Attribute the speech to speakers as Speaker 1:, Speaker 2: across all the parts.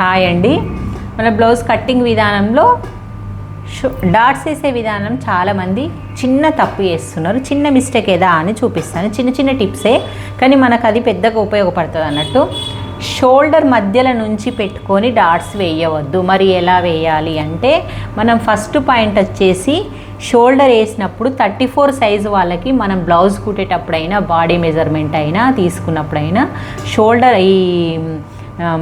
Speaker 1: Hi అండి. మన blouse cutting విధానంలో డాట్స్ వేసే విధానం చాలామంది చిన్న తప్పు చేస్తున్నారు. చిన్న మిస్టేక్ ఏదా అని చూపిస్తాను. చిన్న చిన్న టిప్సే, కానీ మనకు అది పెద్దగా ఉపయోగపడుతుంది అన్నట్టు. షోల్డర్ మధ్యల నుంచి పెట్టుకొని డాట్స్ వేయవద్దు. మరి ఎలా వేయాలి అంటే, మనం ఫస్ట్ పాయింట్ వచ్చేసి షోల్డర్ వేసినప్పుడు 34 సైజు వాళ్ళకి మనం బ్లౌజ్ కుట్టేటప్పుడైనా, బాడీ మెజర్మెంట్ అయినా తీసుకున్నప్పుడైనా షోల్డర్ ఈ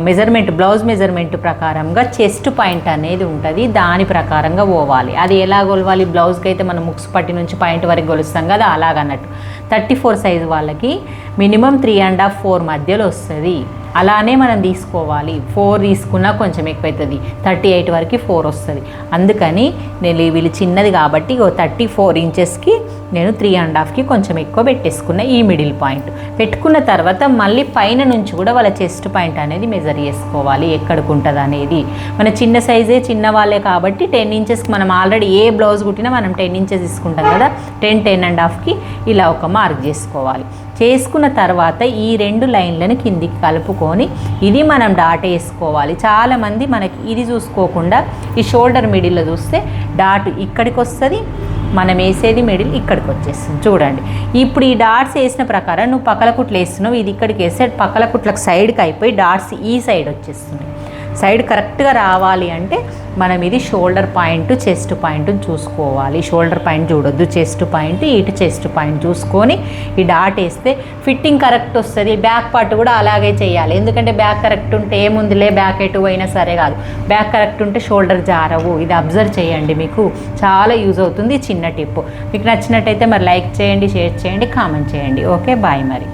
Speaker 1: మెజర్మెంట్, బ్లౌజ్ మెజర్మెంట్ ప్రకారంగా చెస్ట్ పాయింట్ అనేది ఉంటుంది. దాని ప్రకారంగా పోవాలి. అది ఎలా కొలవాలి? బ్లౌజ్కి అయితే మనం ముక్స్ పట్టి నుంచి పాయింట్ వరకు కొలుస్తాం కదా, అలాగన్నట్టు 34 సైజు వాళ్ళకి మినిమం 3.5 4 మధ్యలో వస్తుంది. అలానే మనం తీసుకోవాలి. 4 తీసుకున్నా కొంచెం ఎక్కువ అవుతుంది. 38 వరకు 4 వస్తుంది. అందుకని నేను వీళ్ళు చిన్నది కాబట్టి 34 ఇంచెస్కి నేను 3.5కి కొంచెం ఎక్కువ పెట్టేసుకున్న. ఈ మిడిల్ పాయింట్ పెట్టుకున్న తర్వాత మళ్ళీ పైన నుంచి కూడా వాళ్ళ చెస్ట్ పాయింట్ అనేది మెజర్ చేసుకోవాలి, ఎక్కడికి ఉంటుంది అనేది. మన చిన్న సైజే, చిన్న వాళ్ళే కాబట్టి 10 ఇంచెస్కి మనం ఆల్రెడీ ఏ బ్లౌజ్ కుట్టినా మనం 10 ఇంచెస్ తీసుకుంటాం కదా, 10.5కి ఇలా ఒక మార్క్ చేసుకోవాలి. చేసుకున్న తర్వాత ఈ 2 లైన్లను కిందికి కలుపుకొని ఇది మనం డాట్ వేసుకోవాలి. చాలామంది మనకి ఇది చూసుకోకుండా ఈ షోల్డర్ మిడిల్లో చూస్తే డాట్ ఇక్కడికి వస్తుంది, మనం వేసేది మిడిల్ ఇక్కడికి వచ్చేస్తుంది. చూడండి, ఇప్పుడు ఈ డాట్స్ వేసిన ప్రకారం నువ్వు పక్కల కుట్లు వేస్తున్నావు, ఇది ఇక్కడికి వేస్తే పక్కల కుట్లకు సైడ్కి అయిపోయి డాట్స్ ఈ సైడ్ వచ్చేస్తుంది. సైడ్ కరెక్ట్గా రావాలి అంటే మనం ఇది షోల్డర్ పాయింట్, చెస్ట్ పాయింట్ చూసుకోవాలి. షోల్డర్ పాయింట్ చూడొద్దు, చెస్ట్ పాయింట్, ఇటు చెస్ట్ పాయింట్ చూసుకొని ఈ డాట్ వేస్తే ఫిట్టింగ్ కరెక్ట్ వస్తుంది. బ్యాక్ పార్ట్ కూడా అలాగే చేయాలి. ఎందుకంటే బ్యాక్ కరెక్ట్ ఉంటే ఏముందిలే, బ్యాక్ ఎటు అయినా సరే కాదు, బ్యాక్ కరెక్ట్ ఉంటే షోల్డర్ జారవు. ఇది అబ్జర్వ్ చేయండి, మీకు చాలా యూజ్ అవుతుంది. చిన్న టిప్. మీకు నచ్చినట్టయితే మరి లైక్ చేయండి, షేర్ చేయండి, కామెంట్ చేయండి. ఓకే, బాయ్ మరి.